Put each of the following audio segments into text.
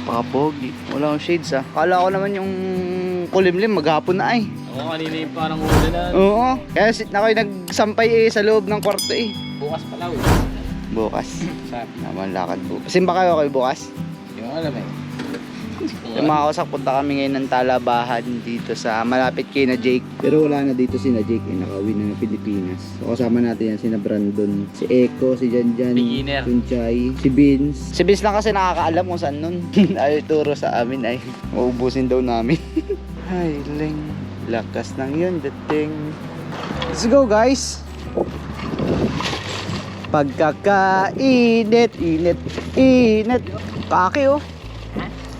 Napaka-pogi. Wala akong shades ah. Kala ko naman yung kulimlim maghapon na ay. Oo, kanina yung parang ulan na. Oo. Kaya sit na kayo nagsampay sa loob ng kwarto eh. Bukas pala ulit. Bukas. Sabi. Naman lakad bukas. Simba kayo bukas? Hindi mo alam eh. Yung mga kausap, punta kami ngayon ng Talabahan dito sa malapit kay na Jake. Pero wala na dito si na Jake eh. Nakauwi na ng Pilipinas. So kasama natin yan si na Brandon, si Eko, si Janjan, Beginner. si Chay, si Vince. Si Vince lang kasi nakakaalam kung saan nun. Ay turo sa amin ay maubusin daw namin. Ay ling, lakas ng yun dating. Let's go guys. Pagkakainit, init. Kaki oh.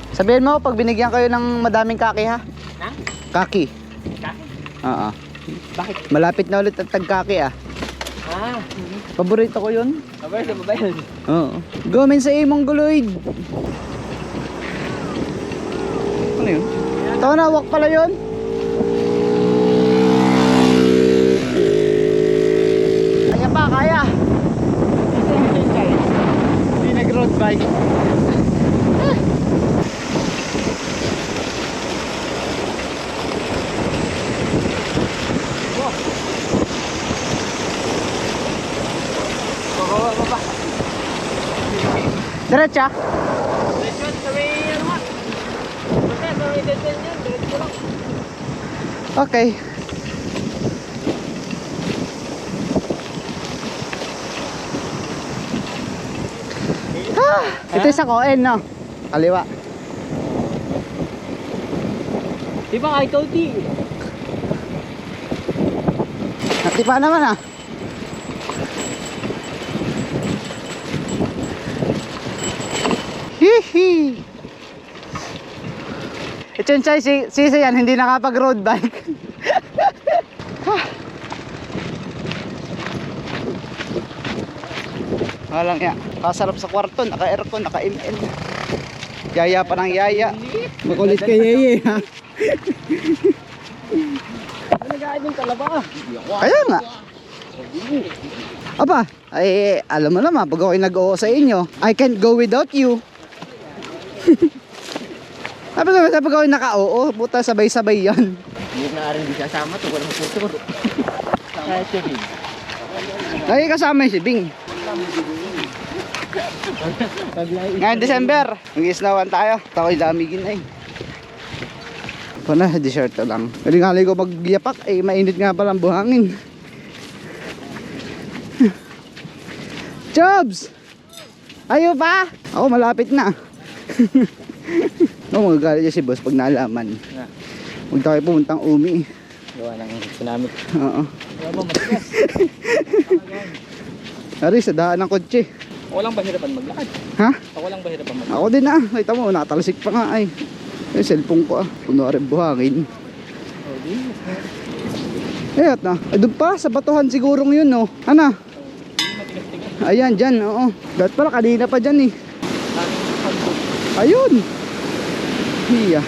Sabihin mo pag binigyan kayo ng madaming kaki ha? Nang? Kaki. Kaki? Oo. Bakit? Malapit na ulit ang tagkaki ah. Ah. Paborito ko yun. Mabay na ba yun? Oo. Gomen sa imong guloid. Ano yun? Tonawak pala yun. Kaya pa, kaya. Hindi nag-road bike. Diretsa? Diretso, sa may ano nga. Basta, sa may deadline yan. Diretso lang. Okay. Ito yung sa Koen, no? Kaliwa. Di ba kahit kauti? Natipa naman ah. Hihi. Ito yung Chay, si yan, hindi nakapag road bike. Walang ya. Kasarap sa kwarto, naka-aircon, naka-ML. Yaya pa ng yaya. Makulit kay Yeye ha. Nag-aayos yung talaba ka. Kaya nga. Aba, ay alam mo naman pag ako'y nag-oo sa inyo, I can't go without you. Sabi ko pag ako'y naka-oo, buta sabay-sabay yan. Hindi na rin di kasama to, walang puturo. Kaya si Bing. Lagi kasama yung si Bing. Ngayon December, mag-isnawan tayo. Ako'y lamigin ay. Ito na, d-shirt lang. Galing ko magyapak, eh mainit nga palang buhangin. Chubs! Ayaw pa? Ako malapit na. No, magagalit niya si boss pag naalaman. Huwag tayo pumuntang Umi. Gawa ng tsunami. Oo. Wala ba matigas? Ari, sa daan ng kotse. Ako lang bahirapan maglakad. Ha? Ako lang bahirapan maglakad. Ako din ah. Kita mo, nakatalsik pa nga ay. Yung cellphone ko ah. Puno rin buhangin. Oh, di. Ayot na. Ay, doon pa, sa batuhan sigurong yun no. Ano? Ayan, dyan, oo. Dapat pala, kanina pa dyan eh. Ayun. Hiya.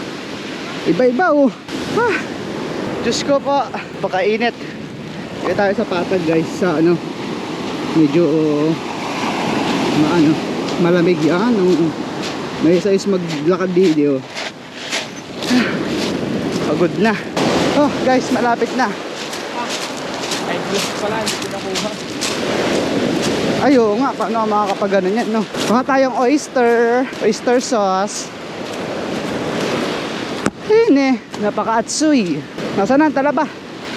Iba-iba oh. Ha. Diyos ko po. Pakainit. Kaya tayo sa patag guys. Sa ano. Medyo malamig yan. May isa-is maglakad dito. Pagod na. Oh guys, malapit na. Ay, gusto pala, hindi ko nakuha. Ayo nga, paano makakapag-ano yan, no? Kuha tayong oyster sauce. Yun eh, napaka-atsuy. Nasaan ang talaba?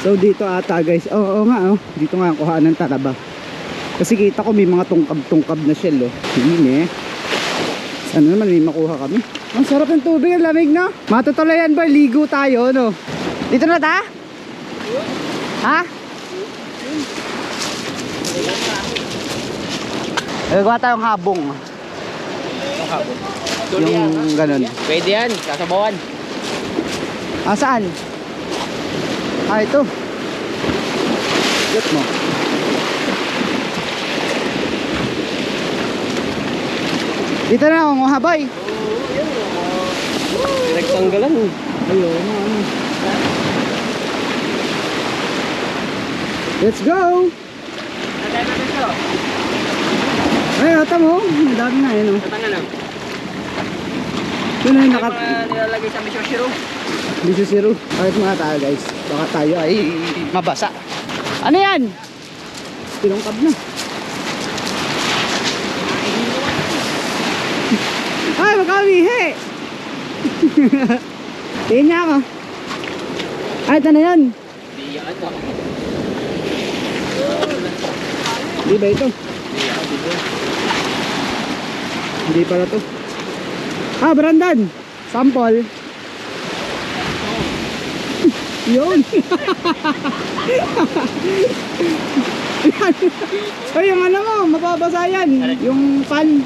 So dito ata guys, oo nga oh. Dito nga ang kuhaan ng talaba. Kasi kita ko may mga tungkab-tungkab na shell oh. Yun eh. Sana naman may makuha kami. Ang sarap ng tubig, ang lamig na. Matutulayan ba? Ligo tayo, no? Dito na ta? Ha? Gagawa tayong habong. Yung habon. Yung ganun. Pwede yan, sasabawan. Ah, saan? Ah, ito. Get mo. Dito na ako, habay. Nagtanggalan. Ayun, ano. Let's go! Ay, ata mo. Ang dami na yun, oh. Tatanga lang. Yun ay Mga nilalagay sa Mission Zero. This is zero. Kahit mga tayo guys. Baka tayo ay mabasa. Ano yan? Tinungkab na. Ay, magkamihi! Tingin niya ako. Ay, ito na yan. Di yan ako. Di ba ito? Di yan, di yan. Hindi pala to. Ah, Brandon. Sample. Yun. Ay, yung ano mo, mababasa yan. Yung pan.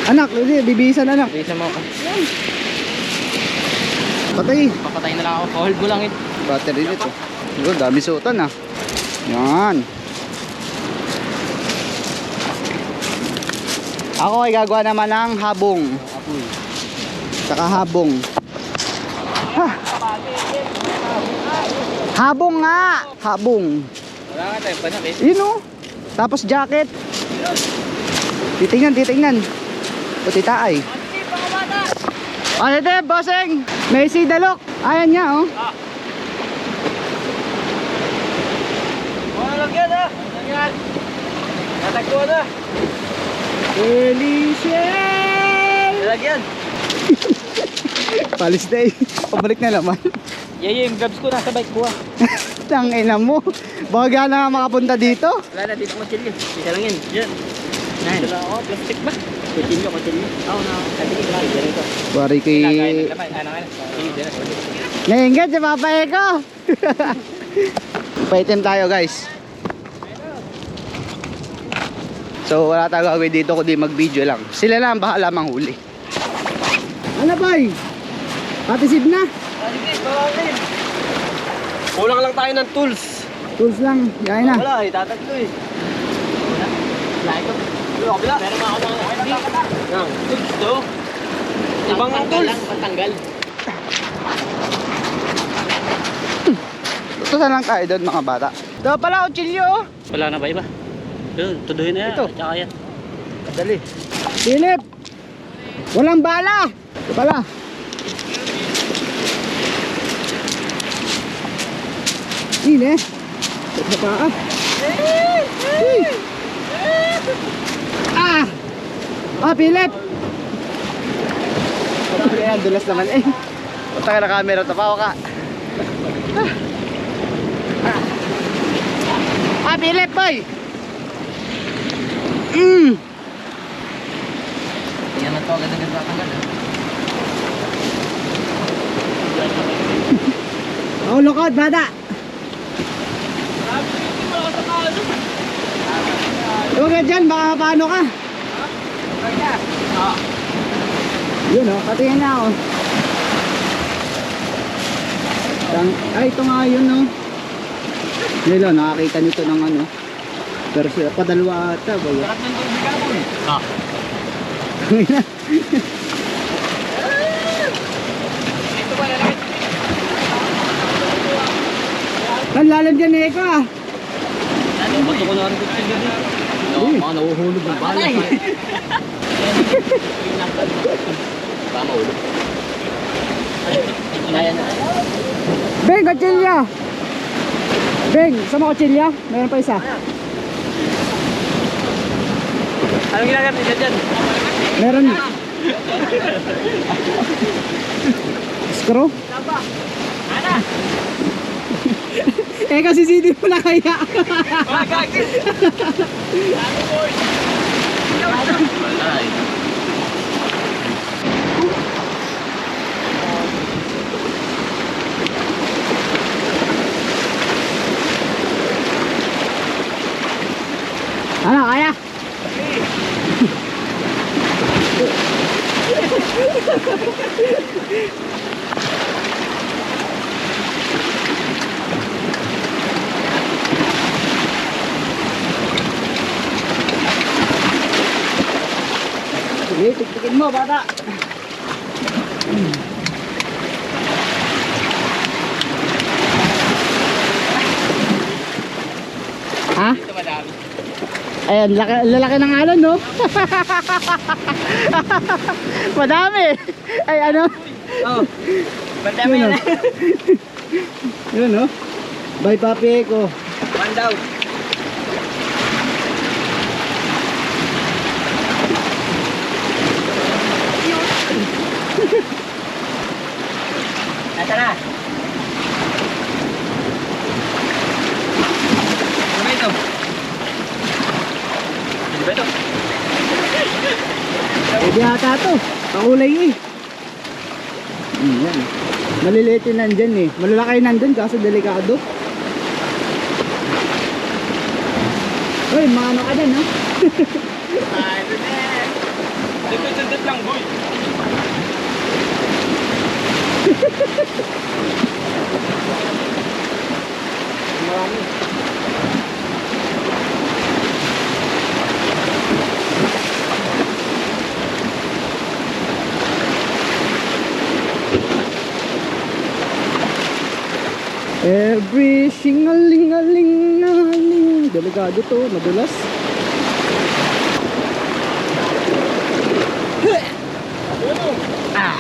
Anak, hindi, bibisan anak. Bisa mo ako. Patay. Papatay na lang ako. Hold mo lang eh. Battery nito. Yun, dami suotan ah. Yan. Ako ay gagawa naman ng habong. Saka habong. Ha. Habong nga. Habong. Wala nga tayo panak eh. Yun o. Tapos jacket. Titingnan, titingnan. Puti taay. Ano ito, bossing? May sidalok. Ayan niya oh. Wala lang yan ah. Wala yan. Natagpuan na. Feliciel! Lalagyan. Palis day. Pabalik na naman. Yeah, yung gloves ko nasa bike ko ah. Tangina mo. Baka na nga makapunta dito. Wala na dito kutsilyo. Isa lang yan. Yan. Ito lang ako. Plastic ba? Kutsilyo, kutsilyo. Oo na. Kasi ito. Dito. Bari kay... Lagay ng laman. Ano nga na? Dito. Naingat si Papa Eko. Paitim tayo guys. So wala tayo gagawin dito kundi mag-video lang. Sila lang bahala manghuli. Ano boy? Patisip na? Kulang lang tayo ng tools. Tools lang. Yain na. Wala eh. Tataglo eh. Wala ito. Wala kabila. Meron ba ako mga Nang. Tools to. Ibang ang tools. Pantanggal. Tutusan lang tayo doon mga bata. Ito pala kutsilyo. Wala na ba iba? Yun, tuduhin na yan. Ito. Tsaka yan. Dali. Philip. Walang bala. Ito pala. Ini. Ito pa ah. Ah. Ah, Philip. Ayan, dulas naman eh. Punta ka na camera, tapaw ka. Ah, Philip boy. Yan na to agad-agad tatanggal. Oh, lukod, bata. Huwag ka dyan, baka paano ka. Yun oh, patingin na ako. Ay, ito nga yun oh. Nilo, nakakita nito ng ano. Pero sila padalwa ata ba yun? Sarap ng tubig kapon. Ah. Ito ba lalaki? Ang lalim dyan eh ko ah. Ano ba ito ko na rin kutsilyo dito? Mga nahuhulog ng bala. Tama ulo. Kaya na. Beng, kutsilya! Beng, sama kutsilya? Meron pa isa. Anong ginagamit nila dyan? Meron. Screw? Ana! Eh kasi sindi mo na kaya. Mga gagis! Ano boy? Wala eh. Ano, kaya? Sige, tiktikin mo, bata. Ha? Ito madami. Ayan, lalaki ng alon, no? Madami. Ay, ano? Oh. Bandami Yun, na. oh. Yun, no? Bye, Papi Eko. One daw. Nasa na? Ano ba ito? Ano ba ito? Pwede ata to. Pakulay eh. Yan. Maliliit yung nandyan eh. Malalaki nandun kaso delikado. Uy, maano ka dyan, no? Ay, Ruben! Dito lang, boy. Marami. Every shingaling-aling-aling. Delikado to, madulas. Ah.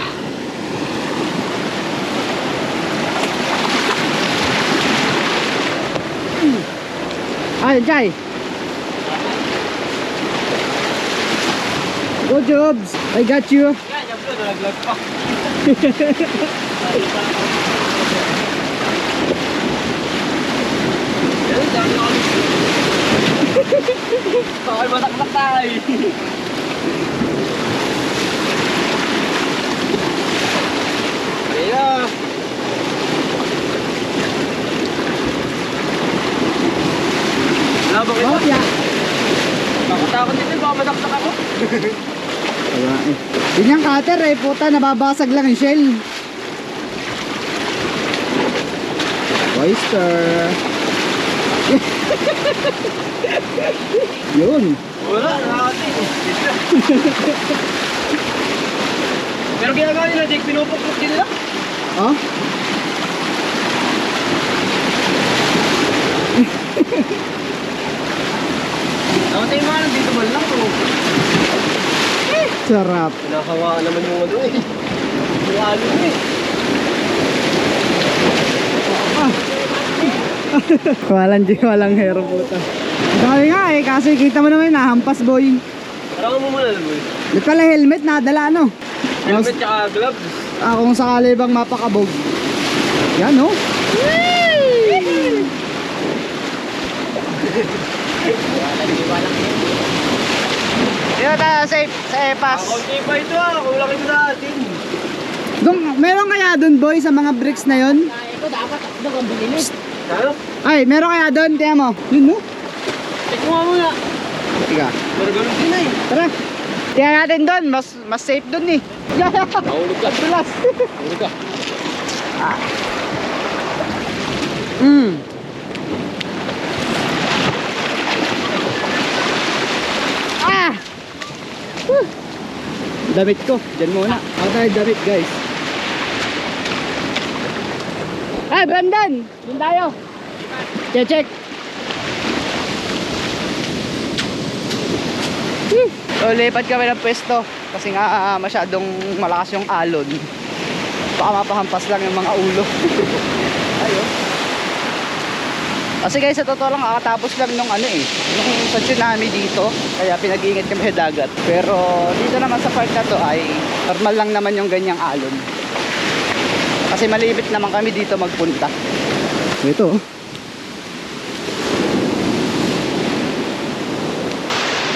Ay, Jai. Good jobs. I got you. Yan, yung bro, nalaglag pa. Yan, dami na kami. Bakal mataktak tayo. Ayan. Labang ito. Oh, yeah. Nakatakot dito, baka mataktak ako. Wala eh. Yun yung cutter eh, puta, nababasag lang yung shell. Oyster. Yun. Wala, nakakati. Pero ginagawa nila, Jake, pinupukpuk din nila. Oh? Nakatay mga lang, dito man lang to. Sarap. Nakakawaan naman yung ano eh. Yung alon eh. Walang hero puta. Dami nga eh, kasi kita mo naman nahampas boy. Parang mo muna boy. Di pala helmet nadala ano. Helmet tsaka gloves. Kung sakali bang mapakabog. Yan no. Dito tayo safe sa EPAS. Ako pa ito ah, kulang ito natin. Meron kaya dun boy sa mga bricks na yon? Ito dapat ito kung bilinis. Ano? Ay, meron kaya dun? Tiyan mo. Yun no? Check mo nga muna. Tiga. Pero ganun din eh. Tara. Tiyan natin dun. Mas safe dun eh. Nahulog ka. Tulas. Nahulog ka. Ah! Damit ko. Diyan muna. Ako tayo damit guys. Ay, Brandon! Doon tayo. Check. So, lipat kami ng pwesto. Kasi nga masyadong malakas yung alon. Baka mapahampas lang yung mga ulo. Ayun. Kasi guys, sa totoo lang, kakatapos lang nung ano eh, nung sa tsunami dito. Kaya pinag-iingat kami sa dagat. Pero dito naman sa part na to ay normal lang naman yung ganyang alon. Kasi malibit naman kami dito magpunta. Ito.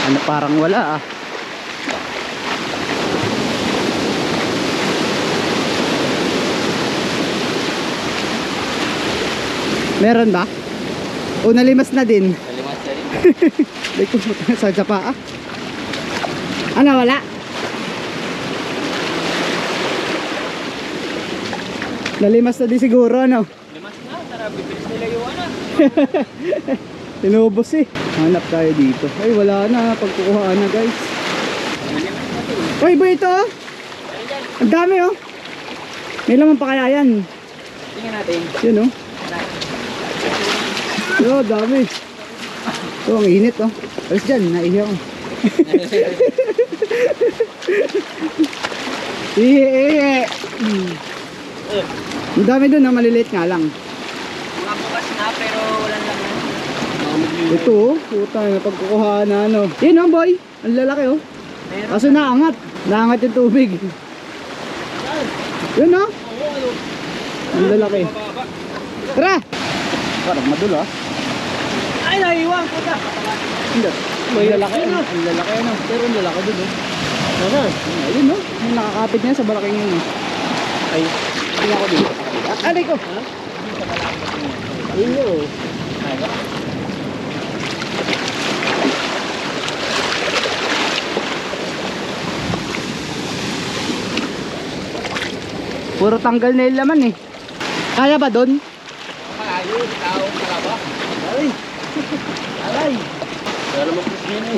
Ano parang wala ah. Meron ba? O nalimas na din. Nalimas na rin. Like ko sa pa ah. Ano wala? Nalimas na din siguro ano. Limas na, tara, bibilis nila yung ano. Tinubos eh. Hanap tayo dito. Ay wala na, pagkukuhaan na guys. Nalimas natin. Ay ba ito? Ano dyan? Ang dami oh. May laman pa kaya yan. Tingnan natin. Yun oh. Yo, dami. Oh, ang init oh. Alis dyan, naihiya ko. Ihi. Ang dami doon na maliliit nga lang. Mga bukas na pero walang laman. Ito oh, puta na pagkukuha na ano. Yun oh boy, ang lalaki oh. Kaso naangat. Naangat yung tubig. Yun oh. Ang lalaki. Tara! Parang madulo ah. Ay, naiwan ko na. Hindi. Ang lalaki ano. Ang lalaki ano. Pero ang lalaki doon oh. Ano? Ayun oh. Yung nakakapit niya sa balaking yun oh. Ay, Tingnan ko dito. Aray ko! yun yun. Puro tanggal na yung laman eh. Kaya ba doon? Kalayo, tao, kalaba. Aray! Aray! Wala naman po siya na eh.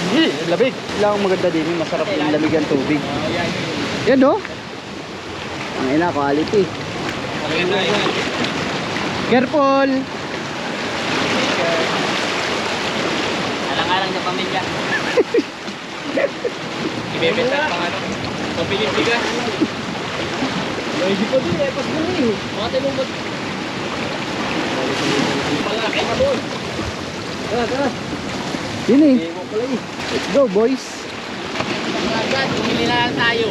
Hindi, labig. Lang maganda din, masarap yung lamig ang tubig. Yan oh. Ang ina, quality. Careful! Alang-alang na pamilya. Ibebenta pa nga no. Pabilis bigas. Hindi pa din eh, pas mo eh. Mga tayo mag... Palaki na doon. Tara, tara. Yun eh. Let's go boys. Agad, bumili na lang tayo.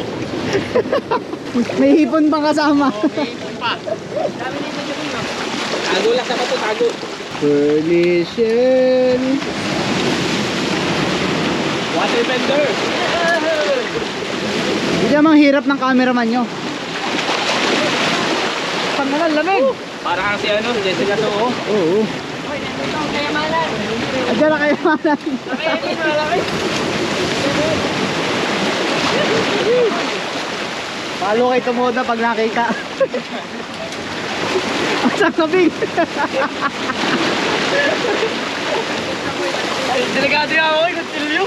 May hipon pang kasama. May ipon pa. Dami nito dyan no. Tago lang sa bato, tago. Permission. Water vendor. Hindi namang hirap ng cameraman nyo. Pangalan, lamig. Para kang si ano, Jessica to oh. Oo. Hoy, nandito ang kayamanan. Andiyan na kayo manan. Kaya din, malaki. Palo kay Tumoda pag nakita. Ang sakabing. Delikado yan ako, kutsilyo.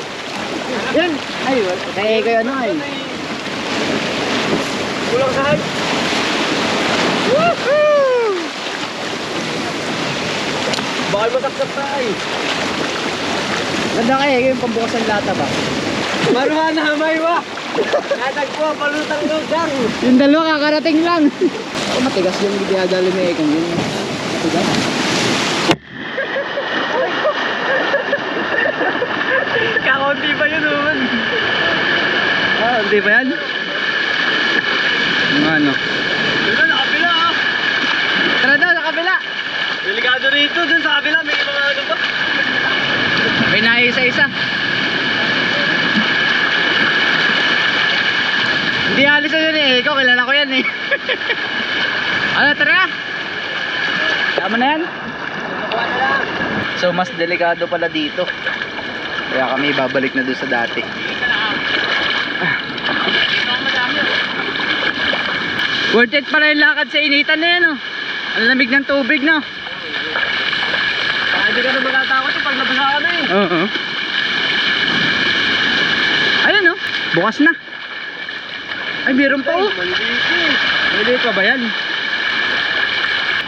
Yan. Ay, kaya kayo ano ay. Kulang sa hype. Woohoo! Bakal masaksak tayo. Ganda kayo yung pambukas ng lata ba? Maruha na hamay wa. Natagpo, palutang lugang. Yung dalawa kakarating lang. Oh, matigas yung dinadalo ni Ekong yun. Matigas. Kakunti pa yun naman. Ah, hindi ba yan? Yung ano? Dito sa kabila ah. Tara daw sa kabila. Delikado rito, dun sa kabila may mga ano pa. May naisa-isa. Hindi alis na yun eh. Ikaw, kilala ko yan eh. Ano, tara! Tama na yan? Nakuha na lang. So, mas delikado pala dito. Kaya kami babalik na doon sa dati. Dito ang madami oh. Worth it pala yung lakad sa initan na yan oh. Ang lamig ng tubig no? Baka hindi ka na matatakot pag nabasa ka na eh. Oo. Ayun oh. Bukas na. Ay, meron pa oh. Maliliit pa ba yan?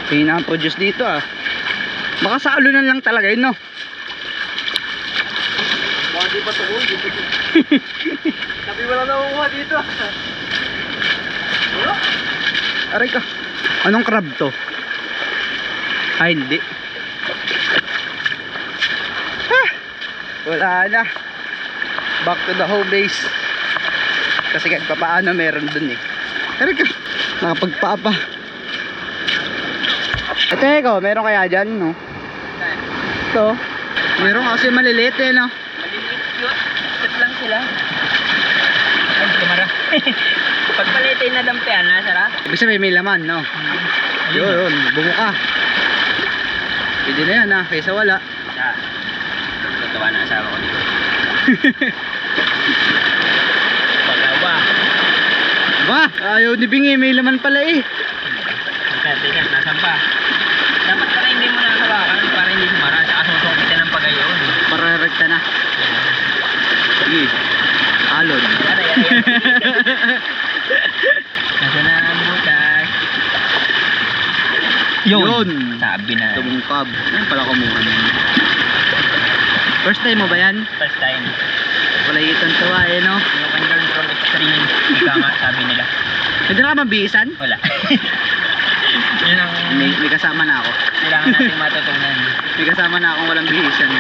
Pinaka-produce dito ah. Baka sa alunan lang talaga yun no? Baka di pa tukoy. Sabi mo lang nakukuha dito. Aray ka. Anong crab to? Ay, hindi. Ah, wala na. Back to the home base. Kasi kahit pa paano meron dun eh. Aray ka. Nakapagpaa pa. Ito ikaw, meron kaya dyan no? Ito. Meron kasi maliliit eh no? Maliliit yun. Step lang sila. Ay, kamara. Pag palitin na dampian, nasara? Ibig sabihin may laman no? Yun, bumuka. Pwede na yan ha, kaysa wala. Ah, tatawa na asawa ko dito. Pagawa. Ba, ayaw ni Bingi, may laman pala eh. Pwede nga, nasan pa? Dapat pala hindi mo nakawakan para hindi sumara. Saka susukitin ng pagayon. Para rekta na. Sige. Alon. Yara. Nasa na ang butas. Yun. Sabi na. Tumungkab. Ayun pala kumuha nun. First time mo ba yan? First time. Wala itong tuwa eh, no? You can learn from extreme. Ika nga, sabi nila. Pwede na ka mabihisan? Wala. Yun ang May kasama na ako. kailangan natin matutunan. May kasama na akong walang bihisan.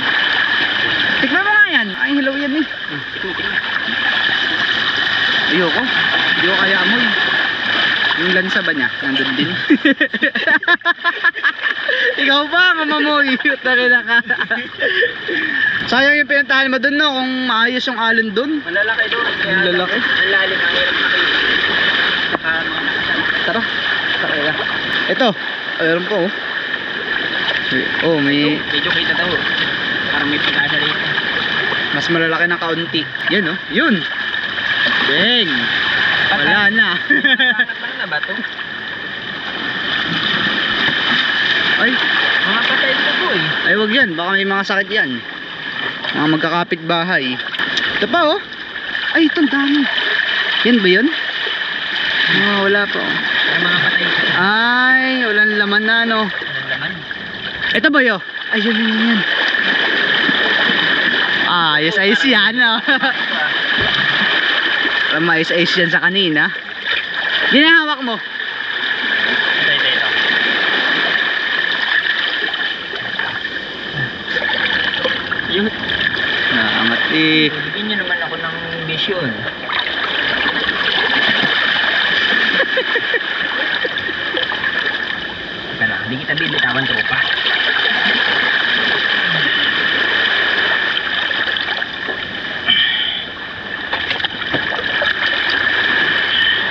Tikman mo nga yan. Ay, hello yan eh. Ayoko. Hindi ko kaya amoy. Yung lansa ba niya? Nandun din. Ikaw ba? Mamamoy. Takina ka. Sayang yung pinuntahan mo dun, no? Kung maayos yung alon dun. Malalaki doon. Ang lalaki. Ang lalim. Ang hirap makita. Tara. Tara. Ito. Ayun po. Oh, may Medyo kita daw. Parang may pag-asa rito. mas malalaki ng kaunti. Yan, oh. Yun. Bang. Wala na. Parang na ba ito? Ay, Mga patay ito po eh. ay wag yan. Baka may mga sakit yan. Mga magkakapit bahay. Ito pa, oh. Ay, itong dami. Yan ba yun? Wala pa, oh. Ay, mga patay ito. Ay, walang laman na, no. Walang laman. Ito ba yun? Ay, yun. Ah, yes, ayos yan, no. Mais-ayos yan sa kanina. Ginahawak mo. Ito. Yung Naangat eh. bigyan nyo naman ako ng vision. Teka lang, hindi kita bibitawan tropa.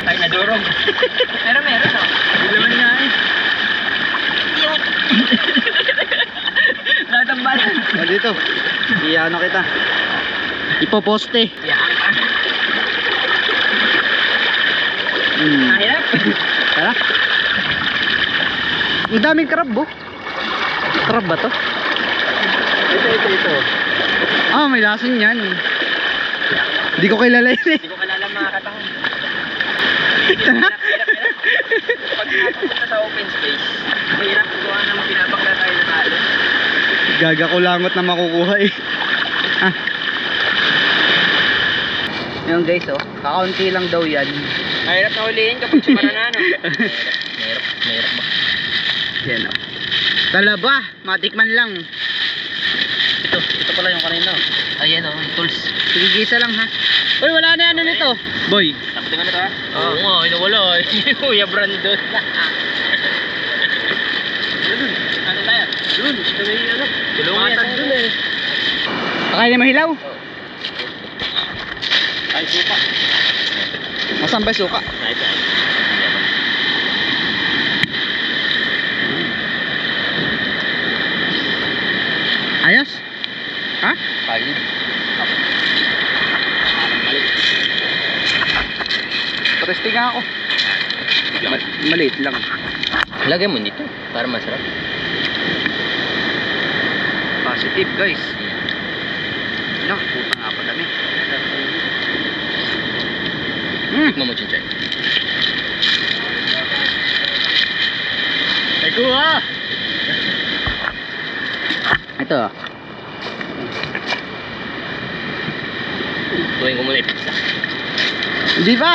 Ay, nadurog. Pero meron oh. Hindi naman nga eh. Yun. Natambalan. O dito. Iano kita. Ipoposte. Yan ka. Nahirap. Tara. Ang daming crab, oh. Crab ba to? Ito. Ah, may lason yan. Hindi ko kilala yun eh. Hindi ko kalala mga katang. Hirap. Pag napunta sa open space, mahirap kuha na pinapakla tayo ng talo. Gaga ko langot na makukuha eh. Ah. Yung guys, oh. Kakaunti lang daw yan. Mahirap na hulihin kapag sumaranana. Mahirap ba? Yan, oh. Talaba. Matikman lang. Ito pala yung kanina. Ayan oh, tools. Sige, gisa lang ha. Uy, wala na ano nito. Boy. Tapos nga na ito ha? Oo nga, inawala eh. Kuya Brandon. Ano tayo? Doon, ito may ano. Tulungan yan. Doon eh. Pakain na mahilaw. Ay, suka. Nasaan ba yung suka? Ito. Ayos? Ha? Pagod. Interesting nga ako. Maliit lang. Lagay mo dito para masarap. Positive guys. No, puta nga pa dami. Tikman mo, Chinchay. Ay, kuha! Ito ah. Tuwing ko muna yung pizza. Hindi pa.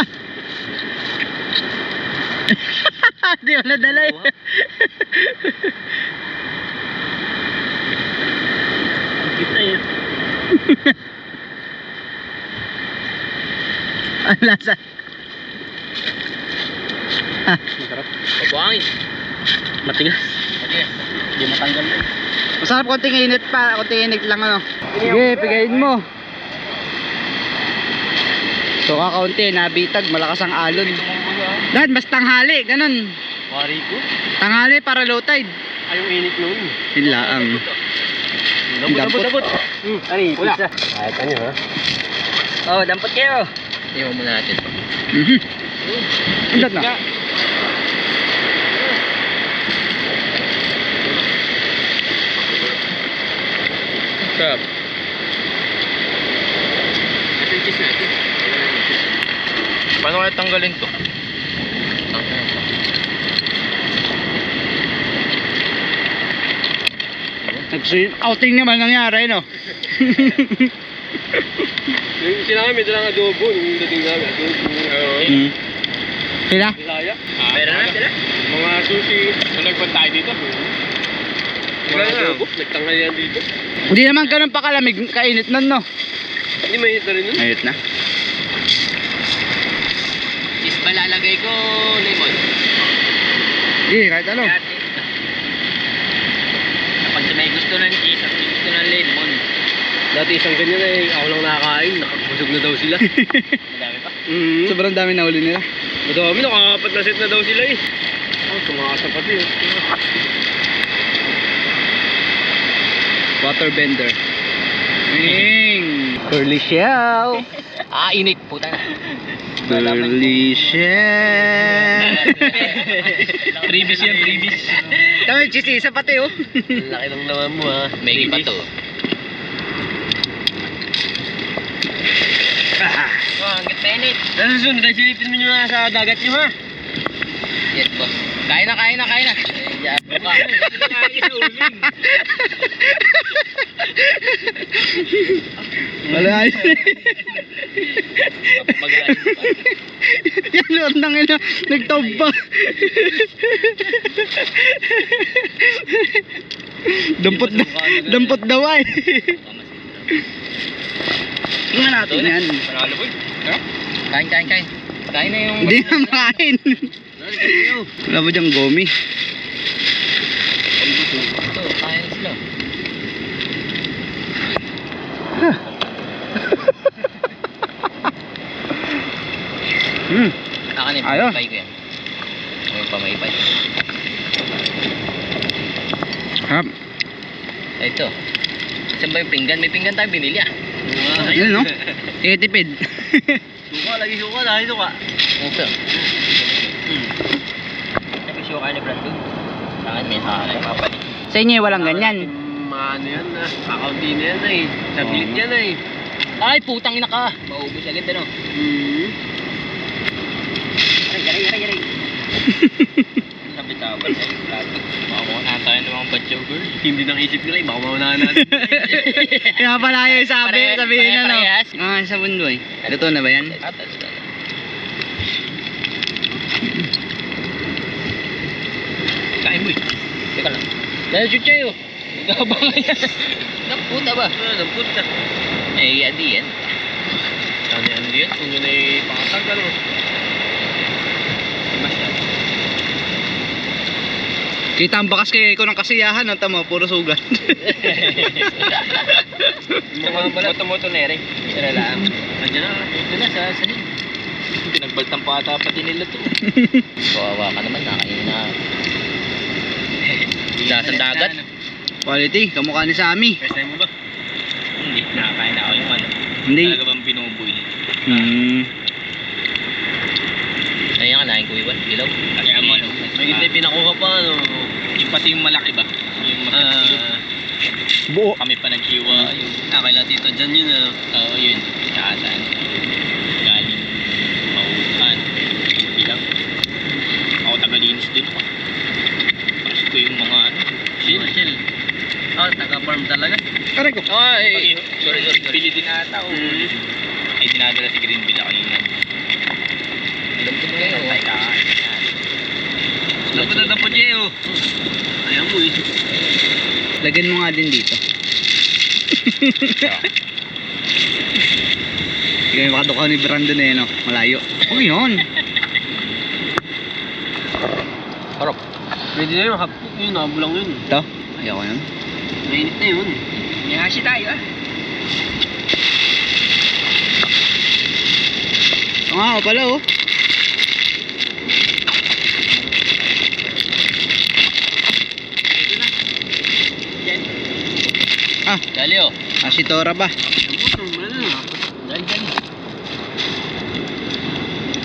Hindi mo nadala eh. Kita yun. Ang lasa. Masarap. Pabuhangin. Matigas. Matigas. Hindi matanggal na. Masarap konting init pa. Konting init lang ano. Sige, pigayin mo. So kakaunti, nabitag, malakas ang alon. Dad, mas tanghali, ganun. Wari ko. Tanghali para low tide. Ay, yung init nun. Hilaang. Dampot. Ay, pizza. Ay, kanyo ha? Oh, dampot kayo. Iwan muna natin ito. Indot na. Sarap. Ito yung cheese natin. Paano kaya tanggalin to? Outing naman nangyari, no? Yung sinabi, may dalang adobo. Nung dating namin, adobo. Sila? Bisaya. Pera na sila? Mga sushi. So, nagpunta tayo dito. Mga adobo. Nagtanggal yan dito. Hindi naman ganun pa kalamig, kainit nun, no? Hindi mainit na rin nun. Ayot na. Is ba lalagay ko lemon? Hindi, kahit ano. Kapag may gusto ng cheese at may gusto ng lemon. Dati isang ganyan eh, ako lang nakakain, nakabusog na daw sila. Madami pa? Sobrang dami na huli nila. Madami, nakakapat na set na daw sila eh. Oh, tumakas na pati eh. Water bender. Curly shell. Init, puta na. Curly shell. Previous yan, previous. Tama, chisisa pati oh. Laki ng naman mo ha. May pa to. Ang gatenit. Ano susunod? Ay silipin mo nyo na sa dagat nyo ha. Yes boss. Kain na. Buka. Wala ayos. Yan, luwag nang ina. Nagtawag. Dampot daw ay. Tingnan natin yan. Panalo boy. Kain. Kain na yung... Hindi na makain. Wala ba diyang gomi? Ito, kain sila. Nakanin, Ayos. pamaypay ko yan. May pamaypay. Hap. Ito. Saan ba yung pinggan? May pinggan tayo binili ah. Yan no? Tipid. Suka, lagi suka. Okay. Lagi suka ni Brandon. Sa akin may papalit. Sa inyo walang ganyan. Ano yan na, akaunti na yan eh. Nabilit yan eh. Ay, putang ina ka. Maubos agad ano. Aray. Sabi tawag sa yung plato. Baka maunahan tayo ng mga batyo girl. Hindi nang isip nila eh, baka maunahan natin. Kaya pala yung sabihin na no. Parehas. Sa bundoy. Luto na ba yan? Atas na. Kain mo eh. Teka lang. Dahil chuchay oh. Nagkabang yan. Namputa ba? Namputa. Adi yan. Ano yan? Kung yun ay pangatag ano. Kita ang bakas kayo ng kasiyahan. Ang tama, puro sugat. Mga moto-moto na rin. Sira lang. Nandiyan na. Ito na sa sahig. Pinagbaltan pa ata pati nila to. Kawawa ka naman. Nakain na. Lasang dagat. Quality, kamukha ni Sammy. First time mo ba? Hindi. Nakakain na ako yung ano. Hindi. Talaga bang binubuy? Ayan ka, nahin ko iwan. Dilaw. Kaya mo ano. May hindi pinakuha pa ano. Yung pati yung malaki ba? Yung Buo. kami pa naghiwa. Yung kaila dito dyan yun ano. Oo yun. Tsaka saan. Galing Mauhan. Bilang. Ako tagalinis dun ako. Paras ko yung mga ano. Shell. Oh, taga-farm talaga. Karay ko. Ay, sorry. Pili din ata o. Ay, dinadala si Greenville ako yun. Alam ko ba yun? Ay, kakain. Dapat yun. Ayaw mo eh. Lagyan mo nga din dito. Hindi kayo makadukaw ni Brandon eh, no? Malayo. Oh, yun. Harap. Pwede na yun, hapok yun, nabulang yun. Ito? Ayaw ko yun. Mainit na yun. Mihashi tayo ah. Oo nga, pala oh. Dali oh. Si Tora ba? Dali.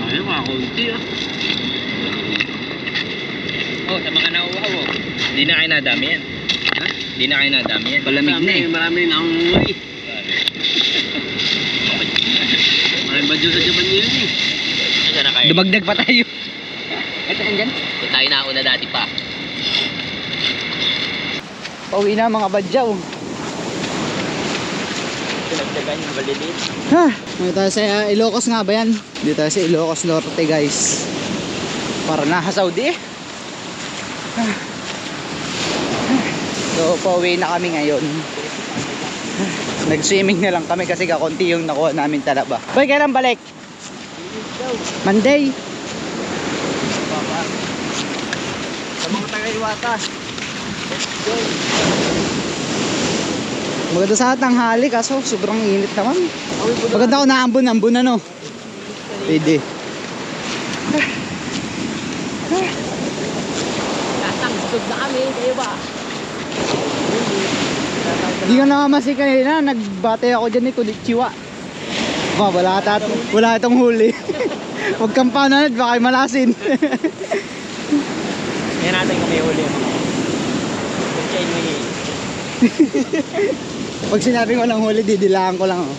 Ayaw mga konti ah. Oh, sa mga nauuhaw oh. Hindi na kayo nadami yan. Ha? Hindi na kayo nadami yan. Palamig na eh. Marami na akong umuwi. Maraming badyo sa Japan yun eh. Saan na kayo? Dumagdag pa tayo. Ito andyan? Kung tayo na una dati pa. Pauwi na mga badyaw. Pinagdagan yung balilit. Ha, dito tayo sa Ilocos nga ba yan? Dito tayo sa Ilocos Norte guys. Para na sa Saudi eh. So pauwi na kami ngayon. Nag-swimming na lang kami kasi kakunti yung nakuha namin talaba. Boy, kailan balik? Monday. Sa mga taga-Iwata. Let's go. Maganda sa tanghali kaso sobrang init naman. Maganda ako naambon-ambon ano. Pwede. Tatang, busog na kami. Kayo ba? Hindi ka nakamasi kanina. Nagbate ako dyan ni Konnichiwa. Oh, wala itong huli. Huwag kang pananad, baka malasin. Ngayon natin kung may huli. Pagkain mo yun. Pag sinabi ko lang huli, didilaan ko lang. Oh.